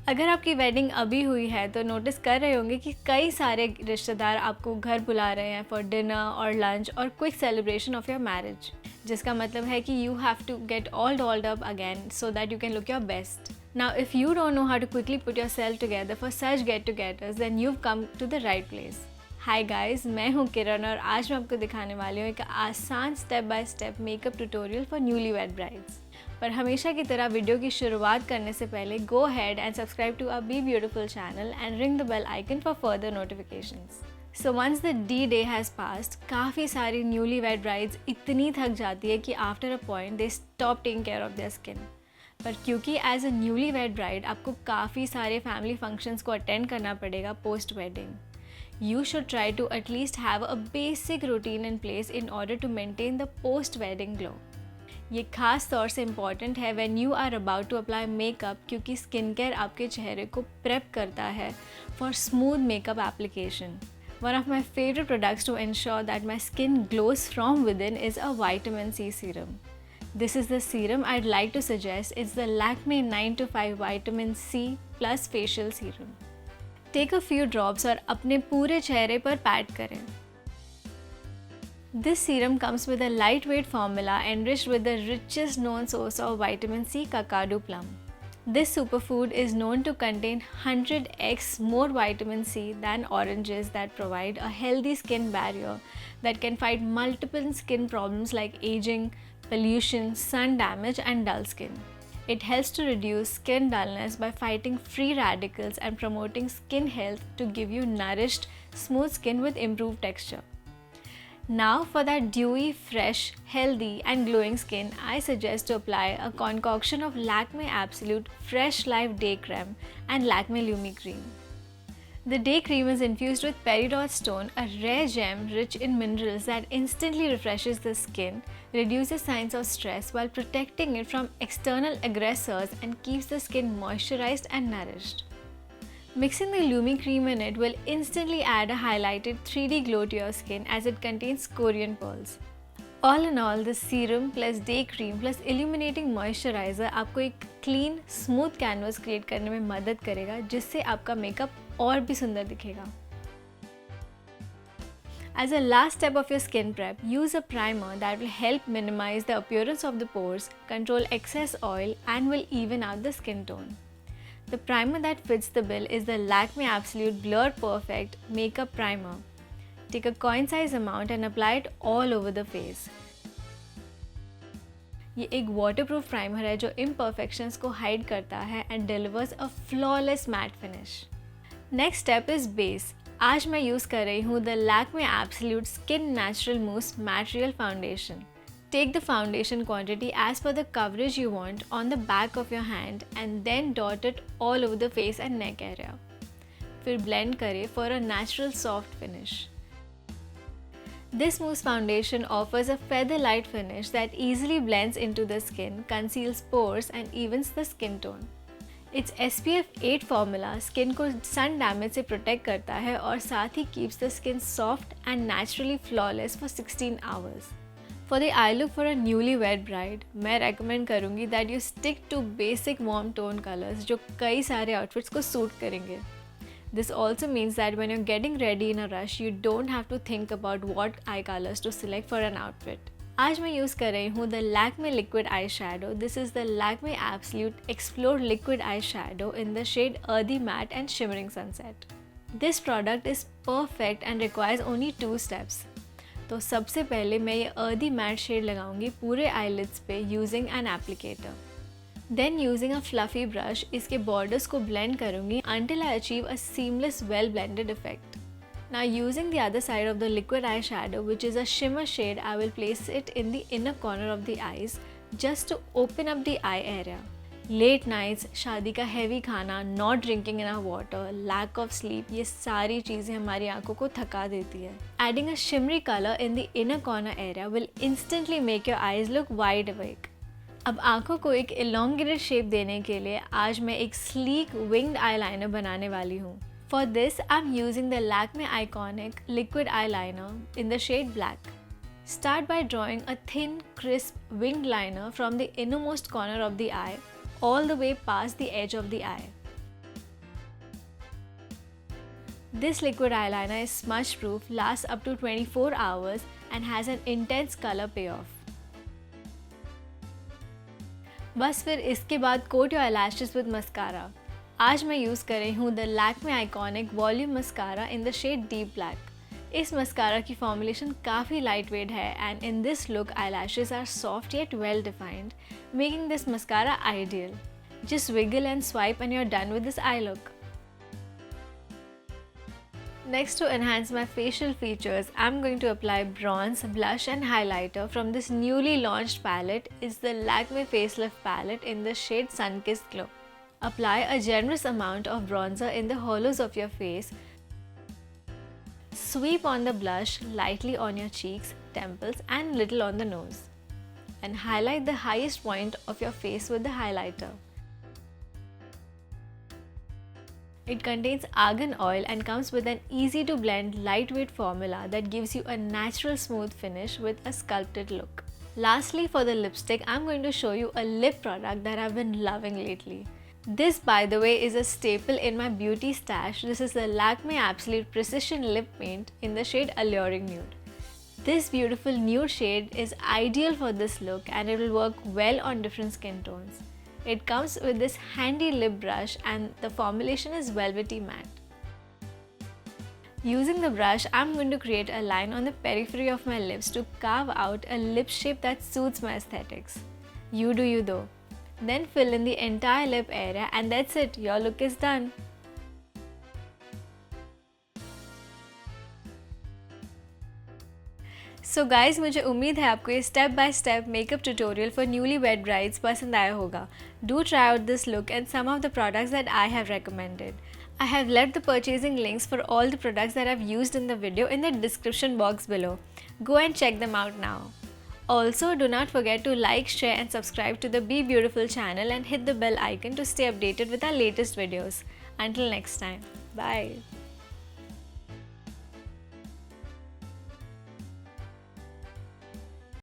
अगर आपकी वेडिंग अभी हुई है तो नोटिस कर रहे होंगे कि कई सारे रिश्तेदार आपको घर बुला रहे हैं फॉर डिनर और लंच और quick celebration of your marriage, जिसका मतलब है कि you have to get all dolled up again so that you can look your best. Now, if you don't know how to quickly put yourself together for such get-togethers, then you've come to the right place. Hi guys, मैं हूँ किरण और आज मैं आपको दिखाने वाली हूँ एक आसान step by step makeup tutorial for newlywed brides. पर हमेशा की तरह वीडियो की शुरुआत करने से पहले गो ahead and subscribe to our Be Beautiful channel and ring the bell icon for further notifications. So once the D-Day has passed, काफ़ी सारी न्यूलीवेड ब्राइड्स इतनी थक जाती है कि after a point they stop taking care of their skin. पर क्योंकि as a newly wed bride आपको काफ़ी सारे फैमिली फंक्शंस को अटेंड करना पड़ेगा post wedding, you should try to at least have a basic routine in place in order to maintain the post wedding glow. ये खास तौर से इम्पॉर्टेंट है when you are about to apply makeup, क्योंकि skin care आपके चेहरे को prep करता है for smooth makeup application. One of my favourite products to ensure that my skin glows from within is a vitamin C serum. This is the serum I'd like to suggest. It's the Lakme 9 to 5 Vitamin C Plus Facial Serum. Take a few drops और अपने पूरे चेहरे पर PAT करें. This serum comes with a lightweight formula enriched with the richest known source of vitamin C, kakadu plum. This superfood is known to contain 100x more vitamin C than oranges that provide a healthy skin barrier that can fight multiple skin problems like aging, pollution, sun damage and dull skin. It helps to reduce skin dullness by fighting free radicals and promoting skin health to give you nourished, smooth skin with improved texture. Now for that dewy, fresh, healthy and glowing skin, I suggest to apply a concoction of Lakme Absolute Fresh Life Day Creme and Lakme Lumi Cream. The day cream is infused with peridot stone, a rare gem rich in minerals that instantly refreshes the skin, reduces signs of stress while protecting it from external aggressors and keeps the skin moisturized and nourished. Mixing the Lumi cream in it will instantly add a highlighted 3D glow to your skin as it contains Korean pearls. All in all, the serum plus day cream plus illuminating moisturizer आपको एक clean, smooth canvas create करने में मदद करेगा, जिससे आपका makeup और भी सुंदर दिखेगा. As a last step of your skin prep, use a primer that will help minimize the appearance of the pores, control excess oil and will even out the skin tone. The primer that fits the bill is the Lakme Absolute Blur Perfect Makeup Primer. Take a coin size amount and apply it all over the face. ये एक waterproof primer है जो imperfections को hide करता है and delivers a flawless matte finish. Next step is base. आज मैं use कर रही हूँ the Lakme Absolute Skin Natural Mousse Matte Real Foundation. Take the foundation quantity as per the coverage you want on the back of your hand and then dot it all over the face and neck area. फिर blend करें for a natural soft finish. This mousse foundation offers a feather-light finish that easily blends into the skin, conceals pores and evens the skin tone. Its SPF 8 formula skin को sun damage से protect करता है और साथ ही keeps the skin soft and naturally flawless for 16 hours. For the eye look for a newlywed bride, मैं recommend करूँगी that you stick to basic warm tone colors जो कई सारे outfits को suit करेंगे. This also means that when you're getting ready in a rush, you don't have to think about what eye colors to select for an outfit. आज मैं use कर रही हूँ the Lakme Liquid Eyeshadow. This is the Lakme Absolute Explore Liquid Eyeshadow in the shade Earthy Matte and Shimmering Sunset. This product is perfect and requires only 2 steps. तो सबसे पहले मैं ये Earthy Matte shade लगाऊंगी पूरे eyelids पे using an applicator. Then using a fluffy brush, इसके borders को blend करूँगी until I achieve a seamless, well-blended effect. Now using the other side of the liquid eyeshadow, which is a shimmer shade, I will place it in the inner corner of the eyes just to open up the eye area. Late nights, शादी का heavy खाना, not drinking enough water, lack of sleep, ये सारी चीज़ें हमारी आंखों को थका देती है. Adding a shimmery color in the inner corner area will instantly make your eyes look wide awake. अब आँखों को एक elongated shape देने के लिए आज मैं एक sleek winged eyeliner बनाने वाली हूँ. For this, I'm using the Lakme Iconic Liquid Eyeliner in the shade Black. Start by drawing a thin, crisp winged liner from the innermost corner of the eye all the way past the edge of the eye. This liquid eyeliner is smudge proof, lasts up to 24 hours and has an intense color payoff. बस फिर इसके बाद coat your eyelashes with mascara. आज मैं use कर रही हूँ the Lakme iconic volume mascara in the shade deep black. इस मस्कारा की फॉर्मुलेशन काफ़ी लाइट वेट है and in this look eyelashes are soft yet well defined, making this mascara ideal. Just wiggle and swipe and you're done with this eye look. Next, to enhance my facial features, I'm going to apply bronze, blush and highlighter from this newly launched palette is the Lakme Facelift palette in the shade Sun-Kissed Glow. Apply a generous amount of bronzer in the hollows of your face. Sweep on the blush lightly on your cheeks, temples and little on the nose. And highlight the highest point of your face with the highlighter. It contains argan oil and comes with an easy to blend lightweight formula that gives you a natural smooth finish with a sculpted look. Lastly, for the lipstick, I'm going to show you a lip product that I've been loving lately. This, by the way, is a staple in my beauty stash. This is the Lakme Absolute Precision Lip Paint in the shade Alluring Nude. This beautiful nude shade is ideal for this look and it will work well on different skin tones. It comes with this handy lip brush and the formulation is velvety matte. Using the brush, I'm going to create a line on the periphery of my lips to carve out a lip shape that suits my aesthetics. You do you though. Then fill in the entire lip area and that's it, your look is done. So guys, मुझे उम्मीद है आपको ये step by step makeup tutorial for newly wed brides पसंद आया होगा. Do try out this look and some of the products that I have recommended. I have left the purchasing links for all the products that I've used in the video in the description box below. Go and check them out now. Also, do not forget to like, share and subscribe to the Be Beautiful channel and hit the bell icon to stay updated with our latest videos. Until next time, bye.